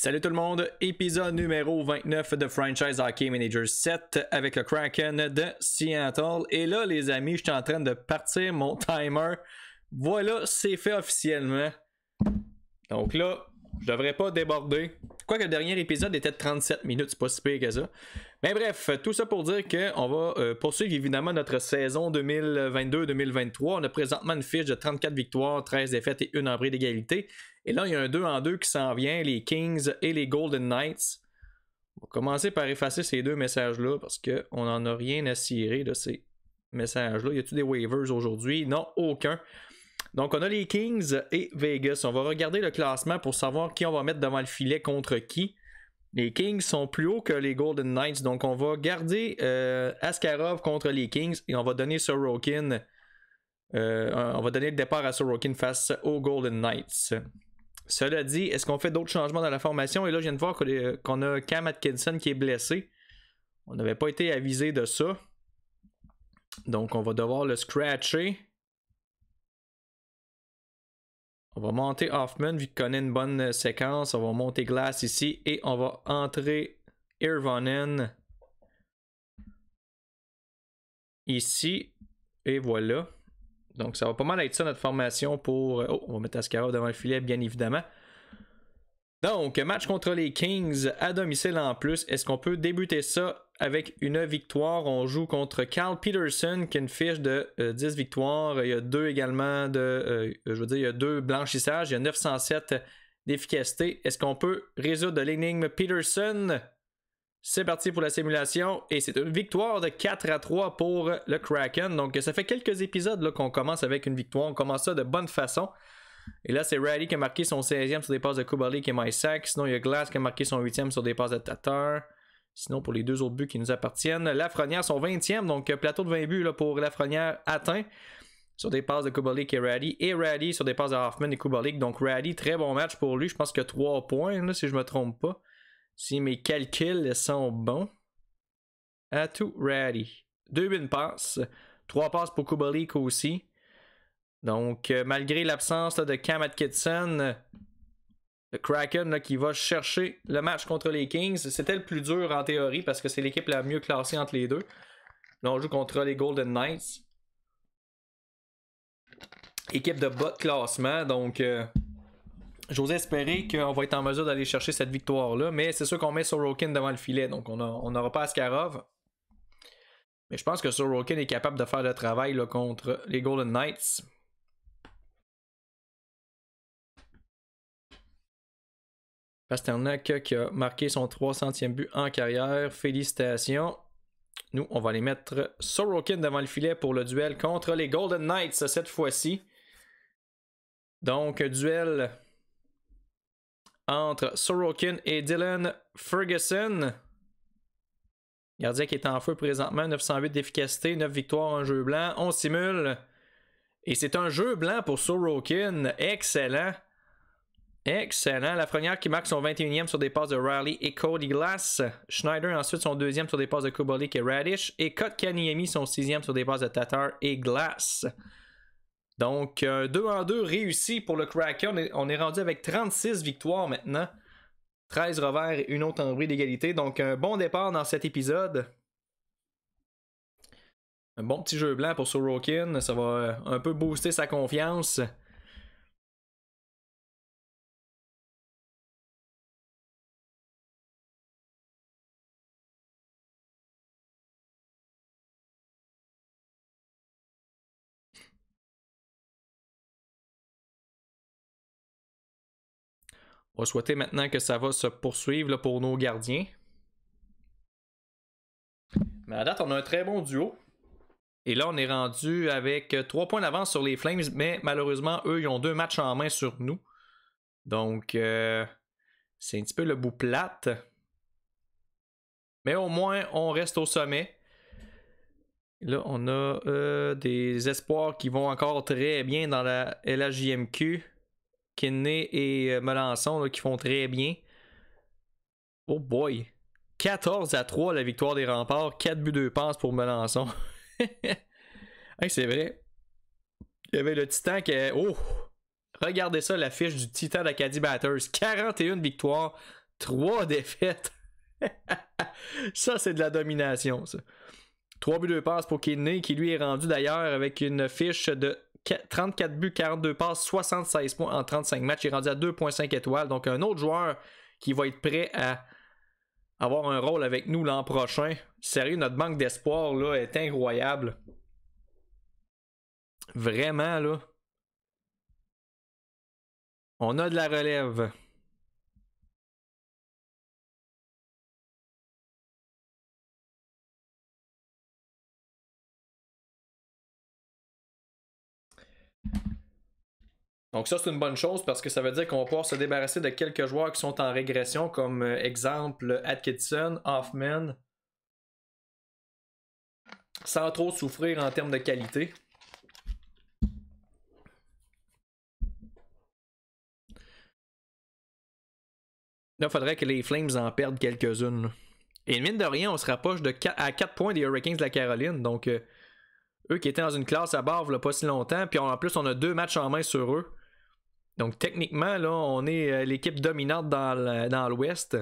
Salut tout le monde, épisode numéro 29 de Franchise Hockey Manager 7 avec le Kraken de Seattle. Et là les amis, je suis en train de partir mon timer. Voilà, c'est fait officiellement. Donc là, je devrais pas déborder. Quoique le dernier épisode était de 37 minutes, c'est pas si pire que ça. Mais bref, tout ça pour dire qu'on va poursuivre évidemment notre saison 2022-2023. On a présentement une fiche de 34 victoires, 13 défaites et une en bris d'égalité. Et là, il y a un 2-en-2 qui s'en vient, les Kings et les Golden Knights. On va commencer par effacer ces deux messages-là parce qu'on n'en a rien à cirer de ces messages-là. Y a-t-il des waivers aujourd'hui? Non, aucun. Donc, on a les Kings et Vegas. On va regarder le classement pour savoir qui on va mettre devant le filet contre qui. Les Kings sont plus hauts que les Golden Knights. Donc, on va garder Askarov contre les Kings et on va donner Sorokin. On va donner le départ à Sorokin face aux Golden Knights. Cela dit, est-ce qu'on fait d'autres changements dans la formation? Et là, je viens de voir qu'on a Cam Atkinson qui est blessé. On n'avait pas été avisé de ça. Donc, on va devoir le scratcher. On va monter Hoffman vu qu'il connaît une bonne séquence. On va monter Glass ici et on va entrer Irvonen ici. Et voilà. Donc ça va pas mal être ça notre formation pour... Oh, on va mettre Askarov devant le filet bien évidemment. Donc, match contre les Kings à domicile en plus. Est-ce qu'on peut débuter ça avec une victoire? On joue contre Carl Peterson qui a une fiche de 10 victoires. Il y a deux également de... il y a deux blanchissages. Il y a 907 d'efficacité. Est-ce qu'on peut résoudre l'énigme Peterson? C'est parti pour la simulation. Et c'est une victoire de 4-3 pour le Kraken. Donc, ça fait quelques épisodes là, qu'on commence avec une victoire. On commence ça de bonne façon. Et là, c'est Rally qui a marqué son 16e sur des passes de Kubalik et Mysak. Sinon, il y a Glass qui a marqué son 8e sur des passes de Tatar. Sinon, pour les deux autres buts qui nous appartiennent, Lafrenière, son 20e. Donc, plateau de 20 buts là, pour Lafrenière atteint sur des passes de Kubalik et Rally. Et Rally sur des passes de Hoffman et Kubalik. Donc, Rally, très bon match pour lui. Je pense qu'il y a 3 points, là, si je ne me trompe pas. Si mes calculs sont bons. À tout Rally. 2 buts, une passe. 3 passes pour Kubalik aussi. Donc, malgré l'absence de Cam Atkinson, le Kraken là, qui va chercher le match contre les Kings, c'était le plus dur en théorie parce que c'est l'équipe la mieux classée entre les deux. Là, on joue contre les Golden Knights. Équipe de bas de classement, donc j'ose espérer qu'on va être en mesure d'aller chercher cette victoire-là, mais c'est sûr qu'on met Sorokin devant le filet, donc on n'aura pas Askarov. Mais je pense que Sorokin est capable de faire le travail là, contre les Golden Knights. Pasternak qui a marqué son 300e but en carrière. Félicitations. Nous, on va aller mettre Sorokin devant le filet pour le duel contre les Golden Knights cette fois-ci. Donc, duel entre Sorokin et Dylan Ferguson. Gardien qui est en feu présentement. 908 d'efficacité, 9 victoires, un jeu blanc. On simule. Et c'est un jeu blanc pour Sorokin. Excellent. Excellent. Lafrenière qui marque son 21e sur des passes de Riley et Cody Glass. Schneider ensuite son 2e sur des passes de Kubalik et Radish. Et Kotkaniemi son 6e sur des passes de Tatar et Glass. Donc, 2-en-2 réussi pour le Kraken. On est rendu avec 36 victoires maintenant. 13 revers et une autre en bris d'égalité. Donc, un bon départ dans cet épisode. Un bon petit jeu blanc pour Sorokin. Ça va un peu booster sa confiance. On va souhaiter maintenant que ça va se poursuivre là, pour nos gardiens. Mais à date, on a un très bon duo. Et là, on est rendu avec 3 points d'avance sur les Flames, mais malheureusement, eux, ils ont 2 matchs en main sur nous. Donc, c'est un petit peu le bout plate. Mais au moins, on reste au sommet. Là, on a des espoirs qui vont encore très bien dans la LHJMQ. Kinney et Melançon là, qui font très bien. Oh boy! 14-3 la victoire des Remparts. 4 buts 2 passes pour Melançon. Hey, c'est vrai. Il y avait le Titan qui... Oh! Regardez ça, la fiche du Titan d'Acadie Batters. 41 victoires, 3 défaites. Ça, c'est de la domination, ça. 3 buts, 2 passes pour Kidney, qui lui est rendu d'ailleurs avec une fiche de 34 buts, 42 passes, 76 points en 35 matchs. Il est rendu à 2,5 étoiles. Donc, un autre joueur qui va être prêt à avoir un rôle avec nous l'an prochain. Sérieux, notre banque d'espoir là est incroyable. Vraiment, là. On a de la relève. Donc ça, c'est une bonne chose parce que ça veut dire qu'on va pouvoir se débarrasser de quelques joueurs qui sont en régression, comme exemple Atkinson, Hoffman, sans trop souffrir en termes de qualité. Là, il faudrait que les Flames en perdent quelques-unes. Et mine de rien, on se rapproche à 4 points des Hurricanes de la Caroline. Donc, eux qui étaient dans une classe à barre il n'y a pas si longtemps. Puis en plus, on a 2 matchs en main sur eux. Donc, techniquement, là, on est l'équipe dominante dans l'Ouest.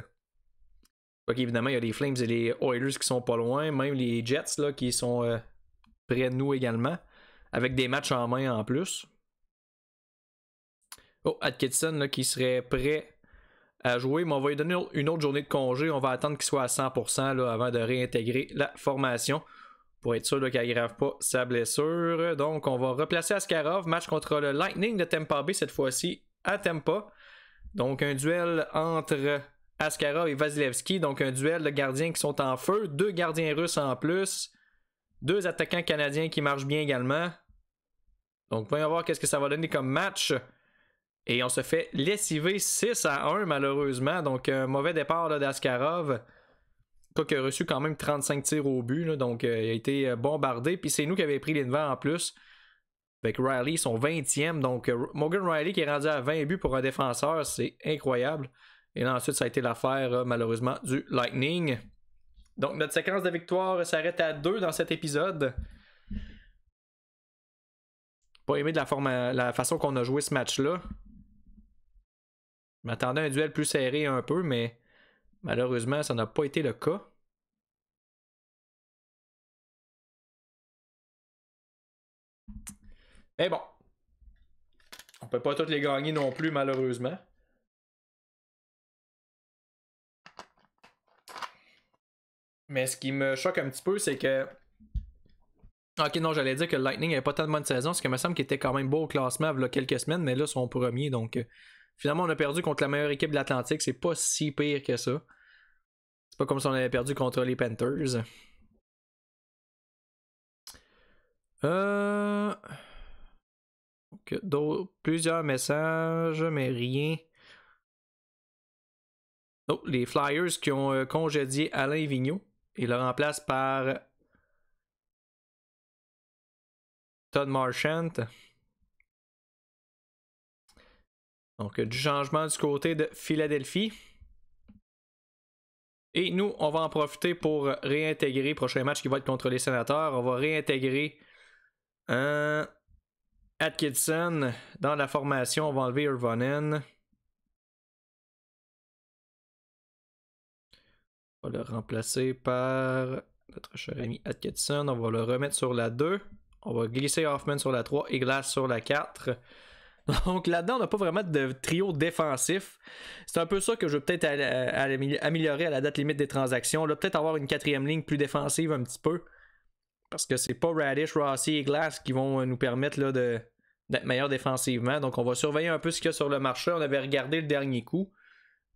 Donc, évidemment, il y a les Flames et les Oilers qui sont pas loin. Même les Jets là, qui sont près de nous également. Avec des matchs en main en plus. Oh, Atkinson là, qui serait prêt à jouer, mais on va lui donner une autre journée de congé. On va attendre qu'il soit à 100% là, avant de réintégrer la formation pour être sûr qu'il n'aggrave pas sa blessure. Donc, on va replacer Askarov. Match contre le Lightning de Tampa Bay cette fois-ci à Tampa. Donc, un duel entre Askarov et Vasilevski. Donc, un duel de gardiens qui sont en feu. 2 gardiens russes en plus. 2 attaquants canadiens qui marchent bien également. Donc, voyons voir qu'est-ce que ça va donner comme match. Et on se fait lessiver 6-1 malheureusement. Donc un mauvais départ d'Askarov. Qui a reçu quand même 35 tirs au but. Là, donc il a été bombardé. Puis c'est nous qui avions pris les devants en plus. Avec Riley, son 20e. Donc Morgan Riley qui est rendu à 20 buts pour un défenseur. C'est incroyable. Et là ensuite ça a été l'affaire malheureusement du Lightning. Donc notre séquence de victoire s'arrête à 2 dans cet épisode. Pas aimé de la façon qu'on a joué ce match-là. Je m'attendais à un duel plus serré un peu, mais malheureusement, ça n'a pas été le cas. Mais bon, on peut pas toutes les gagner non plus, malheureusement. Mais ce qui me choque un petit peu, c'est que... Ok, non, j'allais dire que le Lightning n'avait pas tellement de saison, parce qu'il me semble qu'il était quand même beau au classement il y a quelques semaines, mais là, son premier, donc... Finalement, on a perdu contre la meilleure équipe de l'Atlantique. C'est pas si pire que ça. C'est pas comme si on avait perdu contre les Panthers. Plusieurs messages, mais rien. Oh, les Flyers qui ont congédié Alain Vigneault. Ils le remplacent par Todd Marchant. Donc, du changement du côté de Philadelphie. Et nous, on va en profiter pour réintégrer, prochain match qui va être contre les Sénateurs, on va réintégrer Atkinson dans la formation. On va enlever Urvonen. On va le remplacer par notre cher ami Atkinson. On va le remettre sur la 2. On va glisser Hoffman sur la 3 et Glass sur la 4. Donc là-dedans, on n'a pas vraiment de trio défensif. C'est un peu ça que je veux peut-être améliorer à la date limite des transactions. Là, peut-être avoir une 4e ligne plus défensive un petit peu. Parce que c'est pas Radish, Rossi et Glass qui vont nous permettre là, d'être meilleurs défensivement. Donc on va surveiller un peu ce qu'il y a sur le marché. On avait regardé le dernier coup.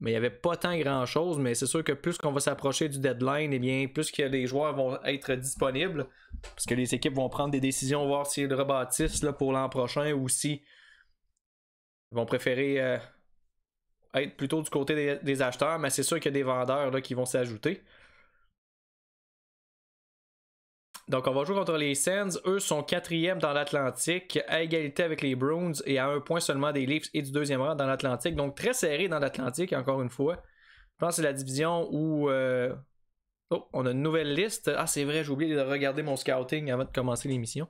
Mais il n'y avait pas tant grand-chose. Mais c'est sûr que plus qu'on va s'approcher du deadline, eh bien, plus que les joueurs vont être disponibles. Parce que les équipes vont prendre des décisions, voir s'ils rebâtissent là, pour l'an prochain ou si ils vont préférer être plutôt du côté des acheteurs, mais c'est sûr qu'il y a des vendeurs là, qui vont s'ajouter. Donc on va jouer contre les Sens. Eux sont 4e dans l'Atlantique, à égalité avec les Bruins et à 1 point seulement des Leafs et du 2e rang dans l'Atlantique. Donc très serré dans l'Atlantique, encore une fois. Je pense que c'est la division où... Oh, on a une nouvelle liste. Ah, c'est vrai, j'ai oublié de regarder mon scouting avant de commencer l'émission.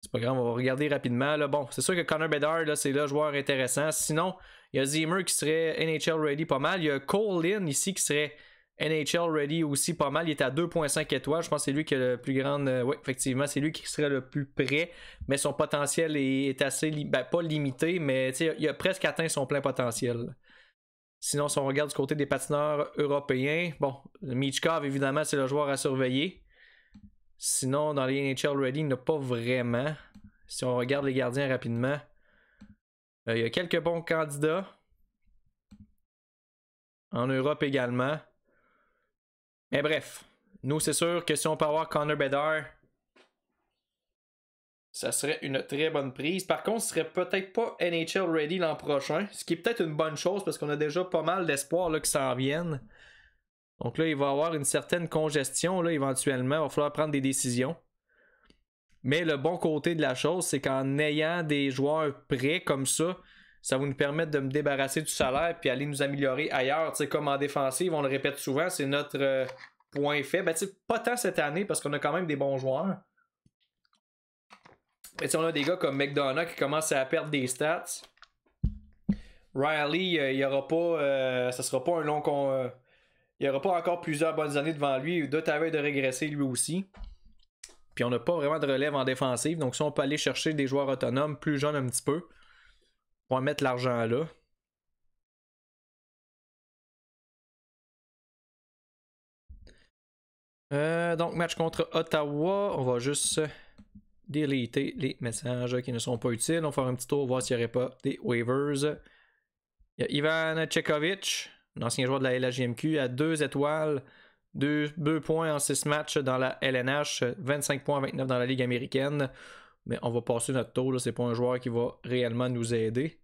C'est pas grave, on va regarder rapidement. Là. Bon, c'est sûr que Connor Bedard, là, c'est le joueur intéressant. Sinon, il y a Zimmer qui serait NHL ready pas mal. Il y a Cole Lynn ici qui serait NHL ready aussi pas mal. Il est à 2.5 étoiles. Je pense que c'est lui qui a le plus grand. Oui, effectivement, c'est lui qui serait le plus près. Mais son potentiel est assez. Pas limité, mais il a presque atteint son plein potentiel. Sinon, si on regarde du côté des patineurs européens, bon, Michkov, évidemment, c'est le joueur à surveiller. Sinon, dans les NHL Ready, il n'y en a pas vraiment. Si on regarde les gardiens rapidement, il y a quelques bons candidats. En Europe également. Mais bref, nous, c'est sûr que si on peut avoir Connor Bedard, ça serait une très bonne prise. Par contre, ce serait peut-être pas NHL Ready l'an prochain, ce qui est peut-être une bonne chose parce qu'on a déjà pas mal d'espoir qui s'en viennent. Donc là, il va y avoir une certaine congestion là, éventuellement. Il va falloir prendre des décisions. Mais le bon côté de la chose, c'est qu'en ayant des joueurs prêts comme ça, ça va nous permettre de me débarrasser du salaire puis aller nous améliorer ailleurs. T'sais, comme en défensive, on le répète souvent, c'est notre point faible. Pas tant cette année parce qu'on a quand même des bons joueurs. Mais on a des gars comme McDonough qui commencent à perdre des stats. Riley, il n'y aura pas. Ça sera pas un long. Il n'y aura pas encore plusieurs bonnes années devant lui. Il doit avoir de régresser lui aussi. Puis on n'a pas vraiment de relève en défensive. Donc si on peut aller chercher des joueurs autonomes plus jeunes un petit peu, on va mettre l'argent là. Donc match contre Ottawa. On va juste deleter les messages qui ne sont pas utiles. On va faire un petit tour, voir s'il n'y aurait pas des waivers. Il y a Ivan Tchekovic, l'ancien joueur de la LHJMQ, à 2 étoiles, 2 points en 6 matchs dans la LNH, 25 points, 29 dans la Ligue américaine. Mais on va passer notre tour, c'est pas un joueur qui va réellement nous aider.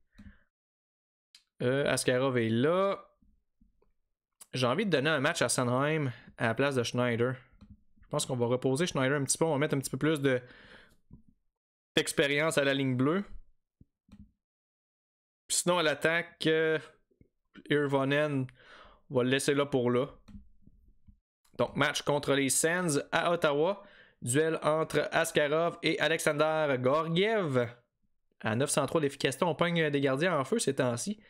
Askarov est là. J'ai envie de donner un match à Sanheim à la place de Schneider. Je pense qu'on va reposer Schneider un petit peu, on va mettre un petit peu plus d'expérience à la ligne bleue. Sinon, à l'attaque, Irvonen, on va le laisser là pour là. Donc, match contre les Sens à Ottawa. Duel entre Askarov et Alexander Gorgiev. À 903 d'efficacité, on pogne des gardiens en feu ces temps-ci.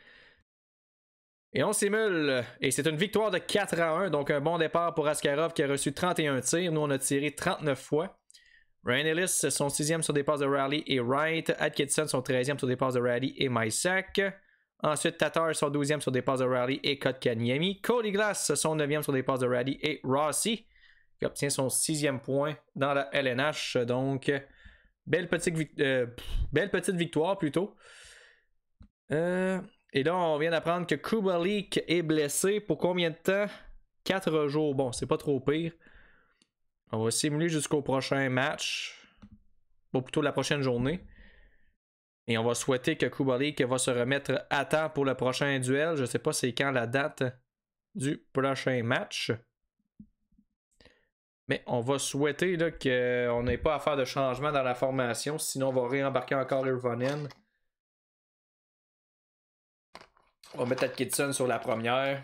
Et on simule. Et c'est une victoire de 4-1. Donc, un bon départ pour Askarov qui a reçu 31 tirs. Nous, on a tiré 39 fois. Ryan Ellis, son 6e sur des passes de Rally et Wright. Atkinson, son 13e sur des passes de Rally et Mysak. Ensuite, Tatar, son 12e sur des passes de Rally et Kotkaniemi. Cody Glass, son 9e sur des passes de Rally et Rossi, qui obtient son 6e point dans la LNH. Donc, belle petite victoire plutôt. Et là, on vient d'apprendre que Kubalik est blessé. Pour combien de temps? 4 jours. Bon, c'est pas trop pire. On va simuler jusqu'au prochain match. Ou plutôt la prochaine journée. Et on va souhaiter que Kubalik va se remettre à temps pour le prochain duel. Je ne sais pas c'est quand la date du prochain match. Mais on va souhaiter qu'on n'ait pas à faire de changement dans la formation. Sinon, on va réembarquer encore Irvonen. On va mettre Atkinson sur la première.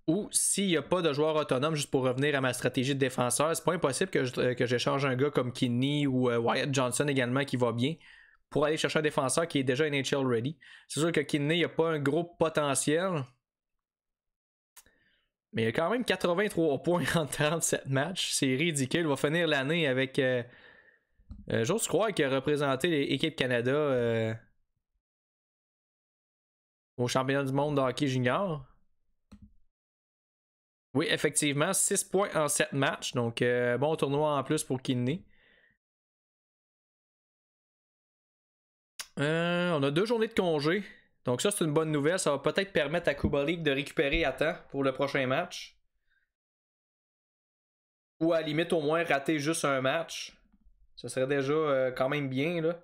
Ou s'il n'y a pas de joueur autonome, juste pour revenir à ma stratégie de défenseur, c'est pas impossible que j'échange un gars comme Kinney ou Wyatt Johnson également qui va bien pour aller chercher un défenseur qui est déjà NHL ready. C'est sûr que Kinney n'a pas un gros potentiel. Mais il a quand même 83 points en 37 matchs. C'est ridicule. Il va finir l'année avec... j'ose croire qu'il a représenté l'équipe Canada au championnat du monde de hockey junior. Oui, effectivement, 6 points en 7 matchs. Donc, bon tournoi en plus pour Kinney. On a 2 journées de congé. Donc ça, c'est une bonne nouvelle. Ça va peut-être permettre à Kubalik de récupérer à temps pour le prochain match. Ou à la limite, au moins, rater juste un match. Ça serait déjà quand même bien, là.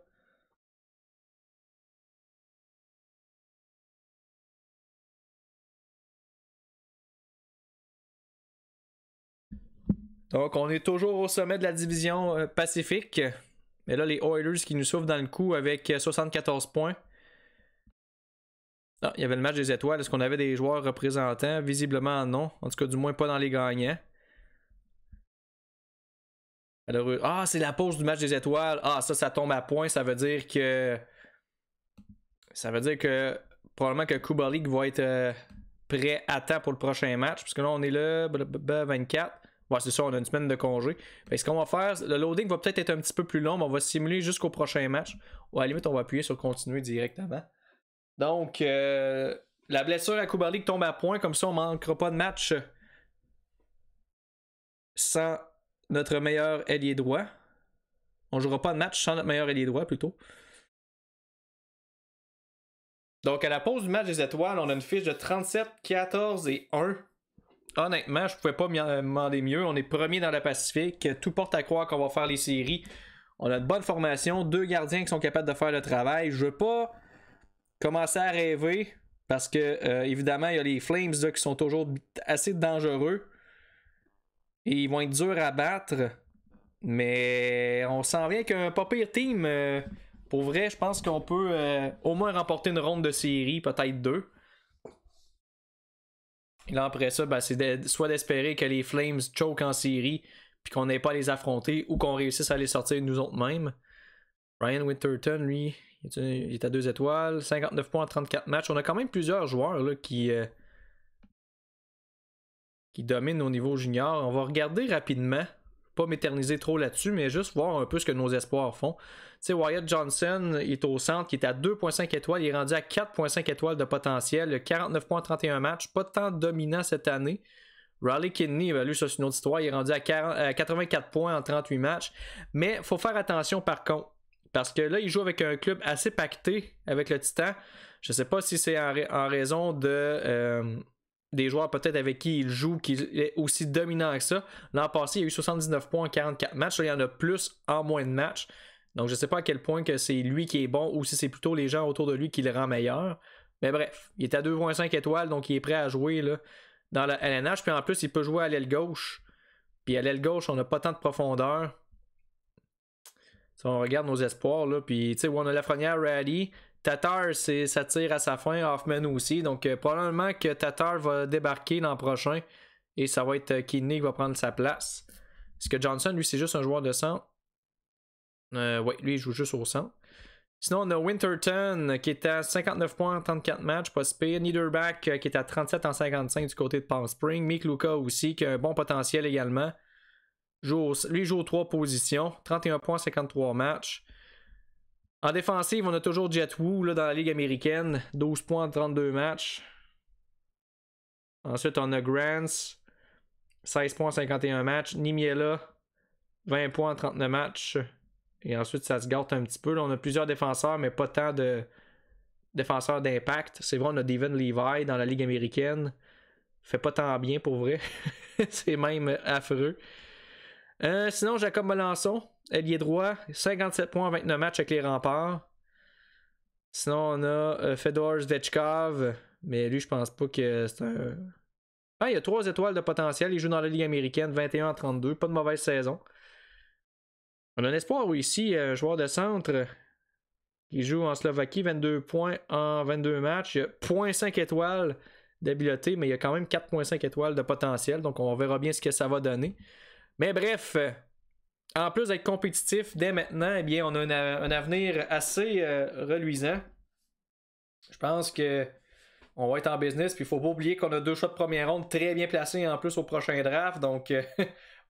Donc, on est toujours au sommet de la division Pacifique. Mais là, les Oilers qui nous souffrent dans le coup avec 74 points. Non, il y avait le match des étoiles. Est-ce qu'on avait des joueurs représentants? Visiblement non. En tout cas, du moins pas dans les gagnants. Alors, ah, c'est la pause du match des étoiles. Ah, ça tombe à point. Ça veut dire que probablement que Cuba League va être prêt à temps pour le prochain match. Parce que là, on est là, 24. Ouais, c'est ça, on a une semaine de congé. Fait que ce qu'on va faire, le loading va peut-être être un petit peu plus long, mais on va simuler jusqu'au prochain match. Ou à la limite, on va appuyer sur continuer directement. Donc, la blessure à Cuba League tombe à point. Comme ça, on ne manquera pas de match sans notre meilleur ailier droit. On ne jouera pas de match sans notre meilleur ailier droit, plutôt. Donc, à la pause du match des étoiles, on a une fiche de 37, 14 et 1. Honnêtement, je pouvais pas me demander mieux. On est premier dans la Pacifique. Tout porte à croire qu'on va faire les séries. On a une bonne formation. 2 gardiens qui sont capables de faire le travail. Je veux pas commencer à rêver parce que, évidemment, il y a les Flames là, qui sont toujours assez dangereux. Et ils vont être durs à battre. Mais on s'en vient qu'un pas pire team. Pour vrai, je pense qu'on peut au moins remporter une ronde de série, peut-être 2. Et là, après ça, c'est soit d'espérer que les Flames choke en série puis qu'on n'ait pas à les affronter ou qu'on réussisse à les sortir nous autres mêmes. Ryan Winterton, lui, il est à 2 étoiles, 59 points en 34 matchs. On a quand même plusieurs joueurs là, qui dominent au niveau junior. On va regarder rapidement. Pas m'éterniser trop là-dessus, mais juste voir un peu ce que nos espoirs font. Tu sais, Wyatt Johnson, il est au centre, qui est à 2.5 étoiles, il est rendu à 4.5 étoiles de potentiel, 49 points en 31 matchs, pas tant dominant cette année. Riley Kidney, lui, ça c'est une autre histoire, il est rendu à 84 points en 38 matchs, mais il faut faire attention par contre, parce que là, il joue avec un club assez pacté avec le Titan. Je sais pas si c'est en raison de... des joueurs peut-être avec qui il joue, qui est aussi dominant que ça. L'an passé, il y a eu 79 points en 44 matchs. Là, il y en a plus en moins de matchs. Donc, je ne sais pas à quel point que c'est lui qui est bon ou si c'est plutôt les gens autour de lui qui le rend meilleur. Mais bref, il est à 2.5 étoiles, donc il est prêt à jouer là, dans la LNH. Puis en plus, il peut jouer à l'aile gauche. Puis à l'aile gauche, on n'a pas tant de profondeur. Si on regarde nos espoirs, là, puis tu sais, on a Lafrenière, Rally. Tatar, ça tire à sa fin, Hoffman aussi. Donc, probablement que Tatar va débarquer l'an prochain et ça va être Kidney qui va prendre sa place. Est-ce que Johnson, lui, c'est juste un joueur de centre? Oui, lui, il joue juste au centre. Sinon, on a Winterton qui est à 59 points en 34 matchs, pas si pire. Niederbach qui est à 37 en 55 du côté de Palm Springs. Mick Luka aussi, qui a un bon potentiel également. Lui, il joue aux 3 positions. 31 points, 53 matchs. En défensive, on a toujours Jet Wu là, dans la Ligue américaine. 12 points en 32 matchs. Ensuite, on a Grants. 16 points en 51 matchs. Nimiela. 20 points en 39 matchs. Et ensuite, ça se gâte un petit peu. Là, on a plusieurs défenseurs, mais pas tant de défenseurs d'impact. C'est vrai, on a Devin Levi dans la Ligue américaine. Fait pas tant bien pour vrai. C'est même affreux. Sinon, Jacob Melançon, ailier droit, 57 points en 29 matchs avec les Remparts. Sinon, on a Fedor Zvechkov, mais lui, je pense pas que c'est un... Ah, il a 3 étoiles de potentiel, il joue dans la Ligue américaine, 21 en 32, pas de mauvaise saison. On a un espoir ici, un joueur de centre qui joue en Slovaquie, 22 points en 22 matchs. Il a 0.5 étoiles d'habileté, mais il a quand même 4.5 étoiles de potentiel, donc on verra bien ce que ça va donner. Mais bref, en plus d'être compétitif dès maintenant, eh bien, on a un avenir assez reluisant. Je pense que on va être en business, puis il faut pas oublier qu'on a 2 choix de première ronde très bien placés en plus au prochain draft. Donc,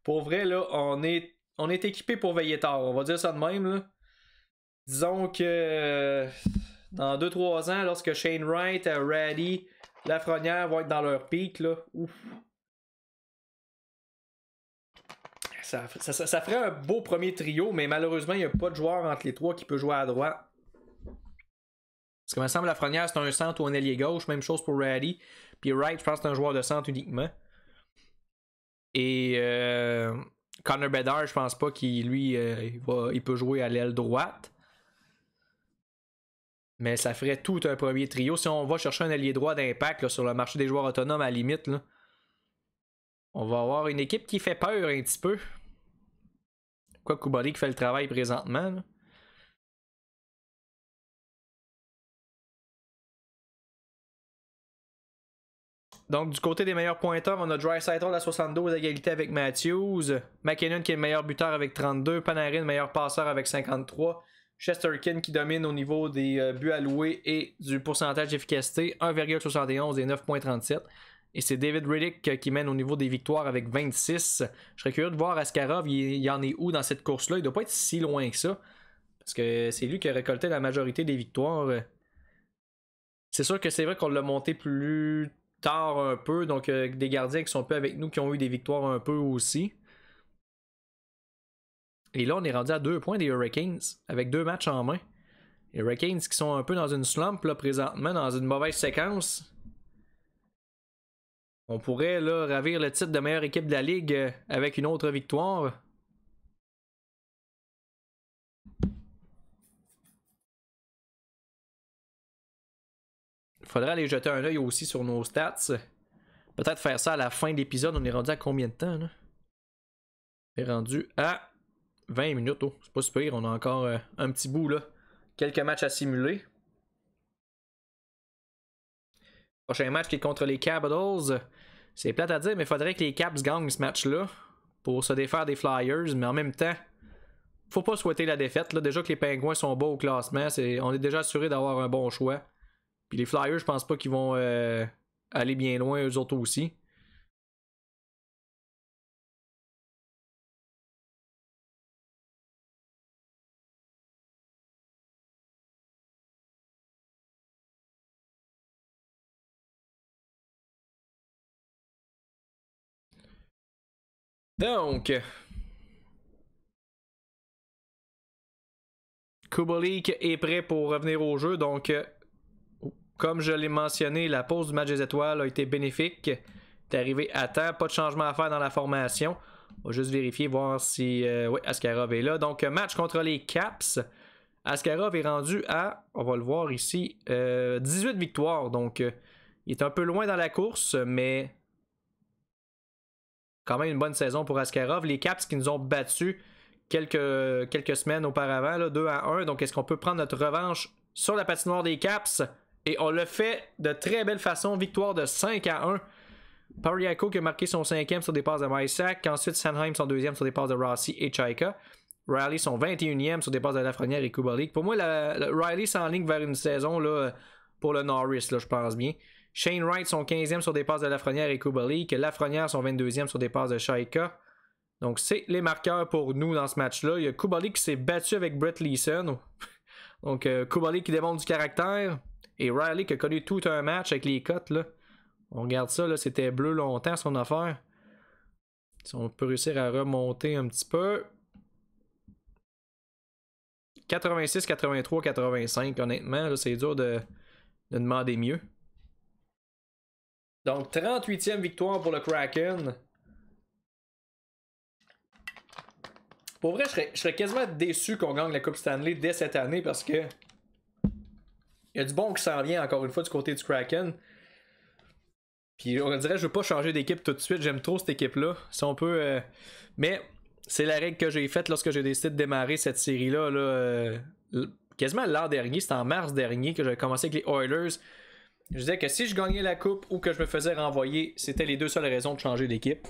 pour vrai, là, on est équipé pour veiller tard. On va dire ça de même. Là. Disons que dans 2-3 ans, lorsque Shane Wright, Raddy, Lafrenière vont être dans leur pic, là, ouf. Ça ferait un beau premier trio, mais malheureusement, il n'y a pas de joueur entre les 3 qui peut jouer à droite. Parce que me semble Lafrenière, c'est un centre ou un ailier gauche. Même chose pour Raddy. Puis Wright, je pense que c'est un joueur de centre uniquement. Et Connor Bedard, je pense pas qu'il lui il peut jouer à l'aile droite. Mais ça ferait tout un premier trio. Si on va chercher un allié droit d'impact là, sur le marché des joueurs autonomes à la limite, là, on va avoir une équipe qui fait peur un petit peu. Quoi, Cuba League qui fait le travail présentement. Là. Donc, du côté des meilleurs pointeurs, on a Draisaitl à 72 à égalité avec Matthews. McKinnon qui est le meilleur buteur avec 32. Panarin, meilleur passeur avec 53. Shesterkin qui domine au niveau des buts alloués et du pourcentage d'efficacité, 1,71 et 9,37. Et c'est David Riddick qui mène au niveau des victoires avec 26. Je serais curieux de voir Askarov, il en est où dans cette course-là? Il doit pas être si loin que ça. Parce que c'est lui qui a récolté la majorité des victoires. C'est sûr que c'est vrai qu'on l'a monté plus tard un peu. Donc des gardiens qui sont peu avec nous, qui ont eu des victoires un peu aussi. Et là, on est rendu à 2 points des Hurricanes, avec 2 matchs en main. Les Hurricanes qui sont un peu dans une slump là, présentement, dans une mauvaise séquence. On pourrait là ravir le titre de meilleure équipe de la Ligue avec une autre victoire. Il faudrait aller jeter un œil aussi sur nos stats. Peut-être faire ça à la fin de l'épisode. On est rendu à combien de temps là? On est rendu à 20 minutes. Oh, c'est pas super. On a encore un petit bout là. Quelques matchs à simuler. Prochain match qui est contre les Capitals. C'est plate à dire, mais il faudrait que les Caps gagnent ce match-là pour se défaire des Flyers. Mais en même temps, faut pas souhaiter la défaite. Là. Déjà que les Pingouins sont bas au classement, on est déjà assuré d'avoir un bon choix. Puis les Flyers, je pense pas qu'ils vont aller bien loin, eux autres aussi. Donc, Kubalik est prêt pour revenir au jeu. Donc, comme je l'ai mentionné, la pause du match des étoiles a été bénéfique. Est arrivé à temps. Pas de changement à faire dans la formation. On va juste vérifier, voir si oui, Askarov est là. Donc, match contre les Caps. Askarov est rendu à, on va le voir ici, 18 victoires. Donc, il est un peu loin dans la course, mais quand même une bonne saison pour Askarov. Les Caps qui nous ont battus quelques semaines auparavant, là, 2-1. Donc, est-ce qu'on peut prendre notre revanche sur la patinoire des Caps? Et on le fait de très belle façon. Victoire de 5-1. Pariaco qui a marqué son 5e sur des passes de Mysak. Ensuite, Sanheim son 2e sur des passes de Rossi et Chaika. Riley son 21e sur des passes de Lafrenière et Kubalik. Pour moi, Riley s'enligne vers une saison là, pour le Norris, là, je pense bien. Shane Wright son 15e sur des passes de Lafrenière et Kubalik. Lafrenière son 22e sur des passes de Chaika. Donc, c'est les marqueurs pour nous dans ce match-là. Il y a Kubalik qui s'est battu avec Brett Leeson. Donc, Kubalik qui démontre du caractère. Et Riley qui a connu tout un match avec les cotes. Là. On regarde ça, là, c'était bleu longtemps son affaire. Si on peut réussir à remonter un petit peu. 86, 83, 85, honnêtement, là, c'est dur de demander mieux. Donc, 38e victoire pour le Kraken. Pour vrai, je serais quasiment déçu qu'on gagne la Coupe Stanley dès cette année parce que il y a du bon qui s'en vient encore une fois du côté du Kraken. Puis on dirait je veux pas changer d'équipe tout de suite. J'aime trop cette équipe-là. Si on peut. Mais c'est la règle que j'ai faite lorsque j'ai décidé de démarrer cette série-là. Là, quasiment l'an dernier, c'était en mars dernier que j'avais commencé avec les Oilers. Je disais que si je gagnais la coupe ou que je me faisais renvoyer, c'était les deux seules raisons de changer d'équipe.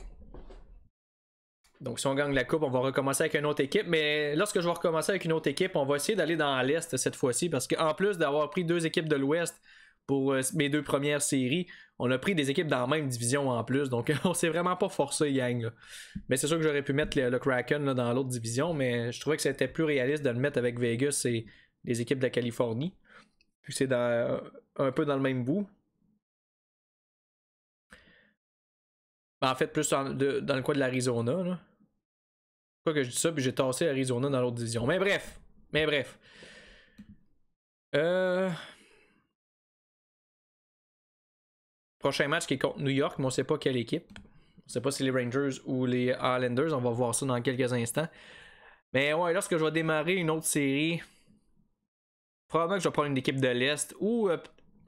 Donc si on gagne la coupe, on va recommencer avec une autre équipe. Mais lorsque je vais recommencer avec une autre équipe, on va essayer d'aller dans l'Est cette fois-ci. Parce qu'en plus d'avoir pris 2 équipes de l'Ouest pour mes 2 premières séries, on a pris des équipes dans la même division en plus. Donc on s'est vraiment pas forcé, gang. Là. Mais c'est sûr que j'aurais pu mettre le Kraken là, dans l'autre division. Mais je trouvais que c'était plus réaliste de le mettre avec Vegas et les équipes de la Californie. Puis c'est un peu dans le même bout. En fait, plus dans le coin de l'Arizona. Là. Pourquoi que je dis ça, puis j'ai tassé Arizona dans l'autre division. Mais bref. Prochain match qui est contre New York, mais on sait pas quelle équipe. On sait pas si les Rangers ou les Islanders. On va voir ça dans quelques instants. Mais ouais, lorsque je vais démarrer une autre série, probablement que je vais prendre une équipe de l'Est ou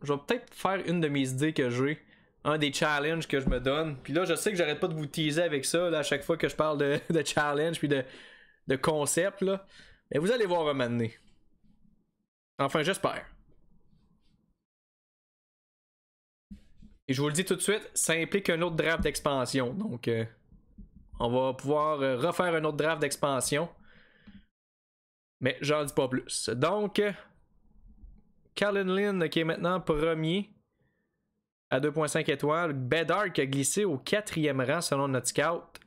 je vais peut-être faire une de mes idées que j'ai. Un des challenges que je me donne. Puis là, je sais que j'arrête pas de vous teaser avec ça là, à chaque fois que je parle de challenge puis de concept. Là. Mais vous allez voir un moment donné. Enfin, j'espère. Et je vous le dis tout de suite, ça implique un autre draft d'expansion. Donc, on va pouvoir refaire un autre draft d'expansion. Mais j'en dis pas plus. Donc, Colin Lynn qui est maintenant premier à 2.5 étoiles. Bedard qui a glissé au 4e rang selon notre scout.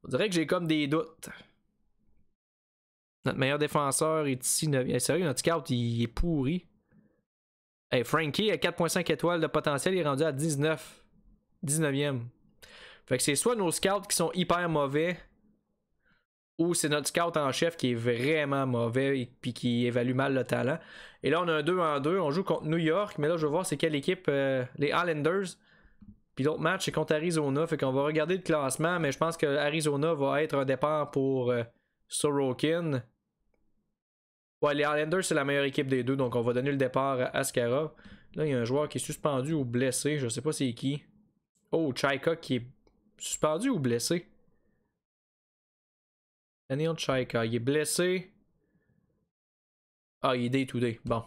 On dirait que j'ai comme des doutes. Notre meilleur défenseur est ici. Sérieux, notre scout il est pourri. Hey, Frankie à 4.5 étoiles de potentiel, il est rendu à 19e. Fait que c'est soit nos scouts qui sont hyper mauvais, ou c'est notre scout en chef qui est vraiment mauvais et puis qui évalue mal le talent. Et là, on a un 2-2. On joue contre New York, mais là, je veux voir c'est quelle équipe. Les Islanders. Puis l'autre match, c'est contre Arizona. Fait qu'on va regarder le classement, mais je pense que Arizona va être un départ pour Sorokin. Ouais, les Islanders, c'est la meilleure équipe des deux, donc on va donner le départ à Askarov. Là, il y a un joueur qui est suspendu ou blessé. Je sais pas c'est qui. Oh, Chaika qui est suspendu ou blessé? Daniel Chaika, il est blessé. Ah, il est day-to-day. Bon.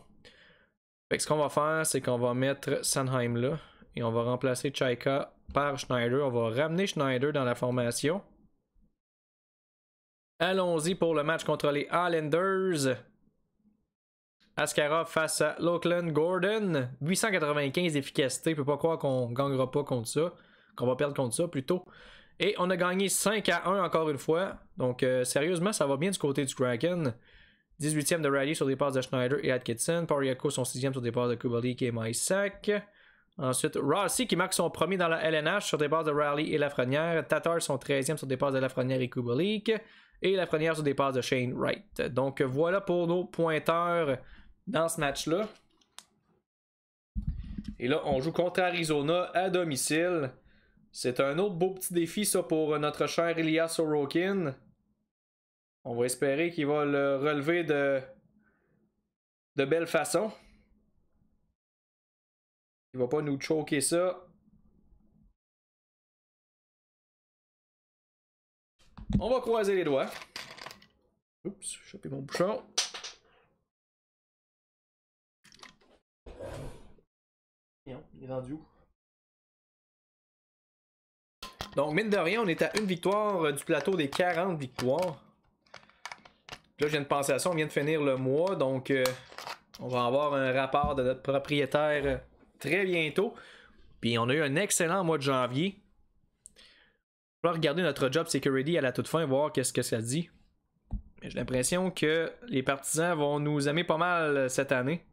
Fait que ce qu'on va faire, c'est qu'on va mettre Sanheim là. Et on va remplacer Chaika par Schneider. On va ramener Schneider dans la formation. Allons-y pour le match contre les Islanders. Askarov face à Lachlan Gordon. 895 d'efficacité. Je peux pas croire qu'on ne gagnera pas contre ça. Qu'on va perdre contre ça plutôt. Et on a gagné 5-1 encore une fois. Donc sérieusement, ça va bien du côté du Kraken. 18e de Riley sur des passes de Schneider et Atkinson. Pariaco son 6e sur des passes de Kubalik et Mysak. Ensuite, Rossi qui marque son premier dans la LNH sur des passes de Riley et Lafrenière. Tatar son 13e sur des passes de Lafrenière et Kubalik. Et Lafrenière sur des passes de Shane Wright. Donc voilà pour nos pointeurs dans ce match-là. Et là, on joue contre Arizona à domicile. C'est un autre beau petit défi, ça, pour notre cher Ilya Sorokin. On va espérer qu'il va le relever de belle façon. Il va pas nous choquer ça. On va croiser les doigts. Oups, j'ai chopé mon bouchon. Il est rendu où? Donc, mine de rien, on est à une victoire du plateau des 40 victoires. Là, je viens de penser à ça, on vient de finir le mois, donc on va avoir un rapport de notre propriétaire très bientôt. Puis on a eu un excellent mois de janvier. On va regarder notre job security à la toute fin, voir qu'est-ce que ça dit. J'ai l'impression que les partisans vont nous aimer pas mal cette année.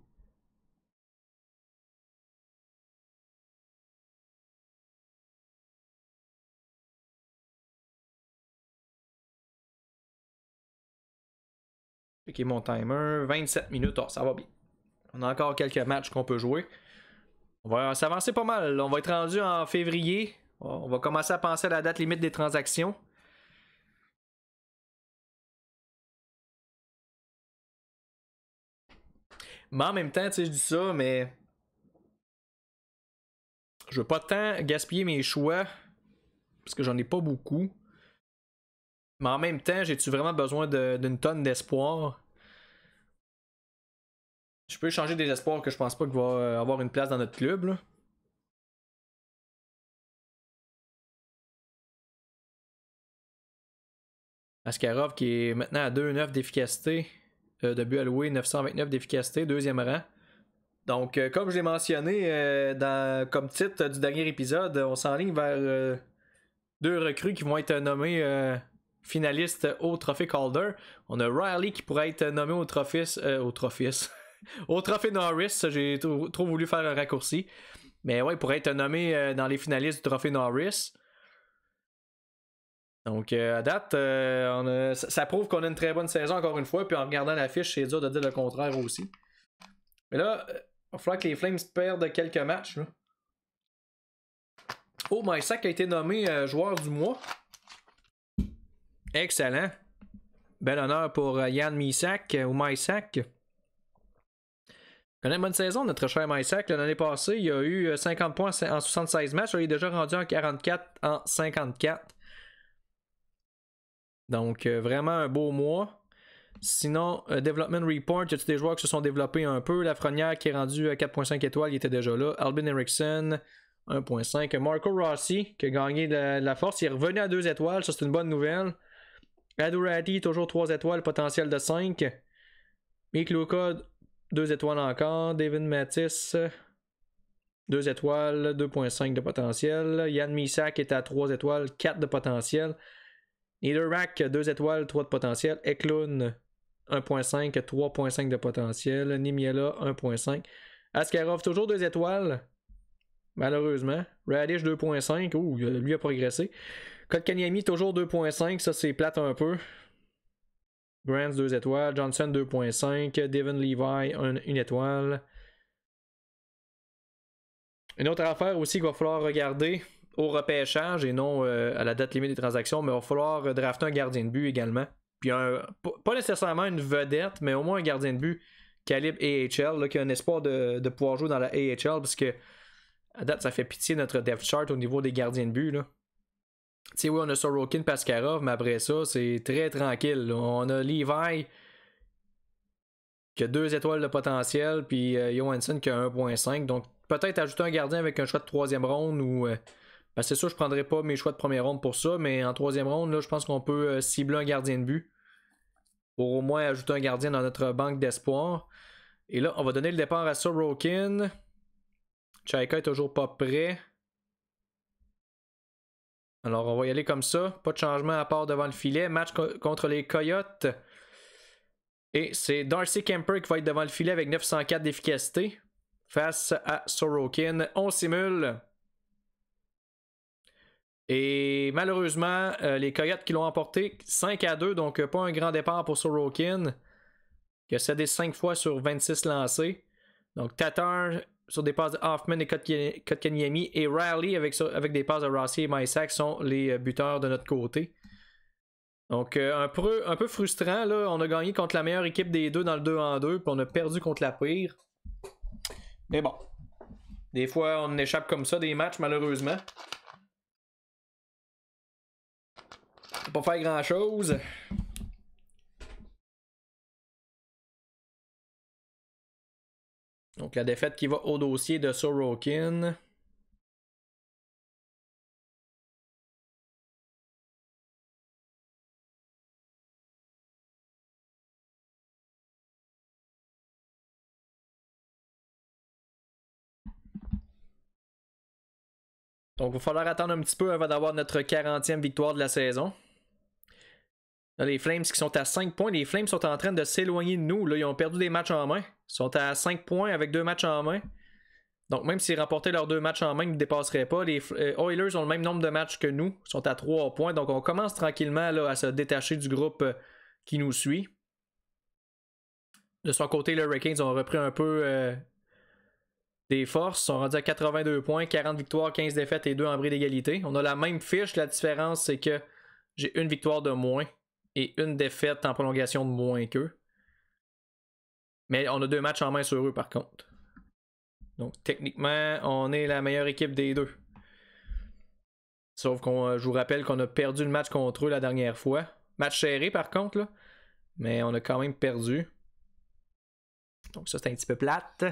Ok, mon timer, 27 minutes, oh, ça va bien. On a encore quelques matchs qu'on peut jouer. On va s'avancer pas mal. On va être rendu en février. On va commencer à penser à la date limite des transactions. Mais en même temps, tu sais, je dis ça, mais je veux pas tant gaspiller mes choix parce que j'en ai pas beaucoup. Mais en même temps, j'ai-tu vraiment besoin d'une tonne d'espoir? Je peux échanger des espoirs que je pense pas qu'il va avoir une place dans notre club, là. Askarov qui est maintenant à 2,9 d'efficacité. De but alloué, 929 d'efficacité, deuxième rang. Donc, comme je l'ai mentionné comme titre du dernier épisode, on s'enligne vers deux recrues qui vont être nommées finalistes au Trophée Calder. On a Riley qui pourrait être nommé au Trophée au Trophée Norris. J'ai trop voulu faire un raccourci. Mais ouais, il pourrait être nommé dans les finalistes du Trophée Norris. Donc, à date, ça prouve qu'on a une très bonne saison encore une fois. Puis en regardant la fiche, c'est dur de dire le contraire aussi. Mais là, il va falloir que les Flames perdent quelques matchs. Là. Oh, Mysak a été nommé joueur du mois. Excellent. Bel honneur pour Yann Mysak ou Mysak. On a une bonne saison, notre cher Mysak. L'année passée, il a eu 50 points en 76 matchs. Il est déjà rendu en 44 en 54. Donc, vraiment un beau mois. Sinon, Development Report, il y a des joueurs qui se sont développés un peu. Lafrenière qui est rendu à 4.5 étoiles, il était déjà là. Albin Eriksson, 1.5. Marco Rossi, qui a gagné de la force, il est revenu à 2 étoiles, ça c'est une bonne nouvelle. Adorati, toujours 3 étoiles, potentiel de 5. Mick Luca, 2 étoiles encore. David Mattis, 2 étoiles, 2.5 de potentiel. Yann Misak est à 3 étoiles, 4 de potentiel. Niederrack, 2 étoiles, 3 de potentiel. Eklund, 1.5, 3.5 de potentiel. Nimiela, 1.5. Askarov, toujours 2 étoiles. Malheureusement. Radish, 2.5. Ouh, lui a progressé. Kotkaniemi, toujours 2.5. Ça, c'est plate un peu. Grants, 2 étoiles. Johnson, 2.5. Devin Levi, 1 étoile. Une autre affaire aussi qu'il va falloir regarder au repêchage et non à la date limite des transactions, mais il va falloir drafter un gardien de but également. Puis pas nécessairement une vedette, mais au moins un gardien de but calibre AHL, là, qui a un espoir de pouvoir jouer dans la AHL, parce que à date, ça fait pitié notre depth chart au niveau des gardiens de but. Tu sais, oui, on a Sorokin, Paskarov, mais après ça, c'est très tranquille. Là. On a Levi qui a 2 étoiles de potentiel, puis Johansson qui a 1.5. Donc, peut-être ajouter un gardien avec un choix de 3e ronde ou. Ben c'est sûr, je ne prendrai pas mes choix de 1er ronde pour ça, mais en 3e ronde, là, je pense qu'on peut cibler un gardien de but pour au moins ajouter un gardien dans notre banque d'espoir. Et là, on va donner le départ à Sorokin. Chaika est toujours pas prêt. Alors, on va y aller comme ça. Pas de changement à part devant le filet. Match contre les Coyotes. Et c'est Darcy Kemper qui va être devant le filet avec 904 d'efficacité face à Sorokin. On simule. Et malheureusement, les Coyotes qui l'ont emporté 5-2, donc pas un grand départ pour Sorokin, qui a cédé 5 fois sur 26 lancés. Donc Tatar sur des passes de Hoffman et Kotkaniemi, et Riley avec des passes de Rossi et Mysak sont les buteurs de notre côté. Donc un peu frustrant, là. On a gagné contre la meilleure équipe des deux dans le 2-en-2, puis on a perdu contre la pire. Mais bon, des fois on échappe comme ça des matchs, malheureusement. On peut pas faire grand chose. Donc la défaite qui va au dossier de Sorokin. Donc il va falloir attendre un petit peu avant d'avoir notre 40e victoire de la saison. Là, les Flames qui sont à 5 points. Les Flames sont en train de s'éloigner de nous. Là, ils ont perdu des matchs en main. Ils sont à 5 points avec 2 matchs en main. Donc même s'ils remportaient leurs 2 matchs en main, ils ne dépasseraient pas. Les Oilers ont le même nombre de matchs que nous. Ils sont à 3 points. Donc on commence tranquillement là, à se détacher du groupe qui nous suit. De son côté, les Hurricanes ont repris un peu des forces. Ils sont rendus à 82 points, 40 victoires, 15 défaites et 2 en bris d'égalité. On a la même fiche. La différence, c'est que j'ai une victoire de moins et une défaite en prolongation de moins qu'eux. Mais on a 2 matchs en main sur eux par contre. Donc techniquement, on est la meilleure équipe des deux. Sauf qu'on, je vous rappelle qu'on a perdu le match contre eux la dernière fois. Match serré par contre, là. Mais on a quand même perdu. Donc ça, c'est un petit peu plate.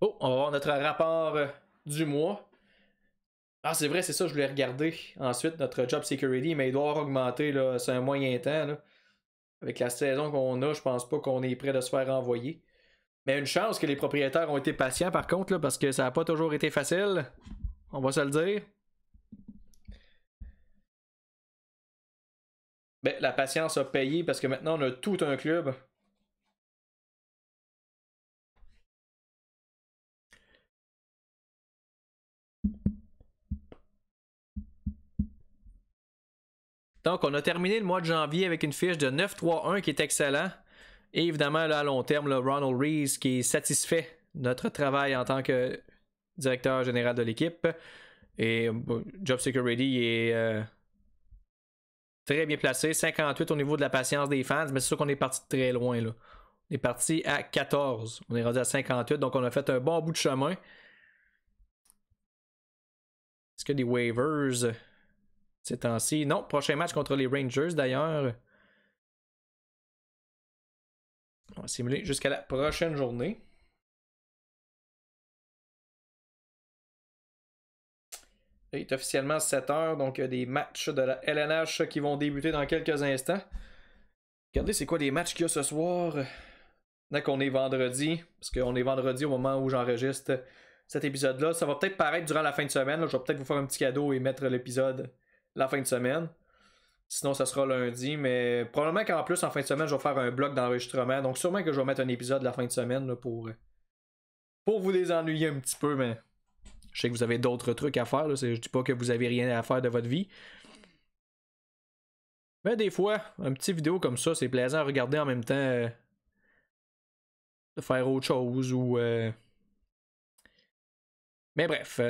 Oh, on va voir notre rapport du mois. Ah, c'est vrai, c'est ça, je voulais regarder. Ensuite, notre job security, mais il doit avoir augmenté, là, c'est un moyen temps. Là. Avec la saison qu'on a, je pense pas qu'on est prêt de se faire renvoyer. Mais une chance que les propriétaires ont été patients, par contre, là, parce que ça n'a pas toujours été facile. On va se le dire. Ben, la patience a payé parce que maintenant, on a tout un club. Donc, on a terminé le mois de janvier avec une fiche de 9-3-1 qui est excellent. Et évidemment, là, à long terme, là, Ronald Rees qui est satisfait de notre travail en tant que directeur général de l'équipe. Et Job Security est très bien placé. 58 au niveau de la patience des fans, mais c'est sûr qu'on est parti de très loin. Là. On est parti à 14. On est rendu à 58, donc on a fait un bon bout de chemin. Est-ce qu'il y a des waivers ces temps-ci? Non, prochain match contre les Rangers d'ailleurs. On va simuler jusqu'à la prochaine journée. Il est officiellement 7h, donc il y a des matchs de la LNH qui vont débuter dans quelques instants. Regardez, c'est quoi les matchs qu'il y a ce soir. Dès qu'on est vendredi, parce qu'on est vendredi au moment où j'enregistre cet épisode-là. Ça va peut-être paraître durant la fin de semaine. Là. Je vais peut-être vous faire un petit cadeau et mettre l'épisode la fin de semaine. Sinon, ça sera lundi. Mais probablement qu'en plus, en fin de semaine, je vais faire un bloc d'enregistrement. Donc, sûrement que je vais mettre un épisode la fin de semaine là, pour vous désennuyer un petit peu. Mais je sais que vous avez d'autres trucs à faire. Là. Je dis pas que vous avez rien à faire de votre vie. Mais des fois, un petit vidéo comme ça, c'est plaisant à regarder en même temps de faire autre chose ou. Mais bref,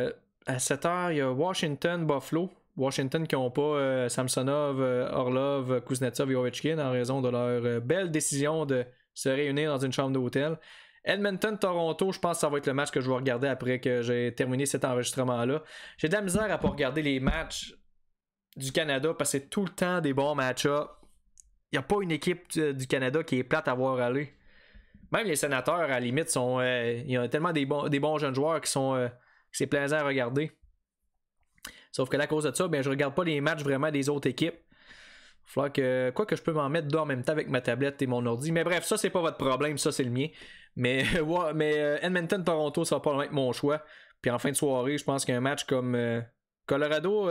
à 7h, il y a Washington, Buffalo. Washington qui n'ont pas Samsonov, Orlov, Kuznetsov et Ovechkin en raison de leur belle décision de se réunir dans une chambre d'hôtel. Edmonton, Toronto, je pense que ça va être le match que je vais regarder après que j'ai terminé cet enregistrement-là. J'ai de la misère à pas regarder les matchs du Canada parce que c'est tout le temps des bons match-ups. Il n'y a pas une équipe du Canada qui est plate à voir aller. Même les Sénateurs, à la limite, sont, il y a tellement des bons jeunes joueurs qui sont c'est plaisant à regarder. Sauf que là, à cause de ça, ben, je regarde pas les matchs vraiment des autres équipes. Il faudra que. Quoi que je peux m'en mettre deux en même temps avec ma tablette et mon ordi. Mais bref, ça, c'est pas votre problème, ça, c'est le mien. Mais Edmonton-Toronto, ça va pas être mon choix. Puis en fin de soirée, je pense qu'un match comme Colorado,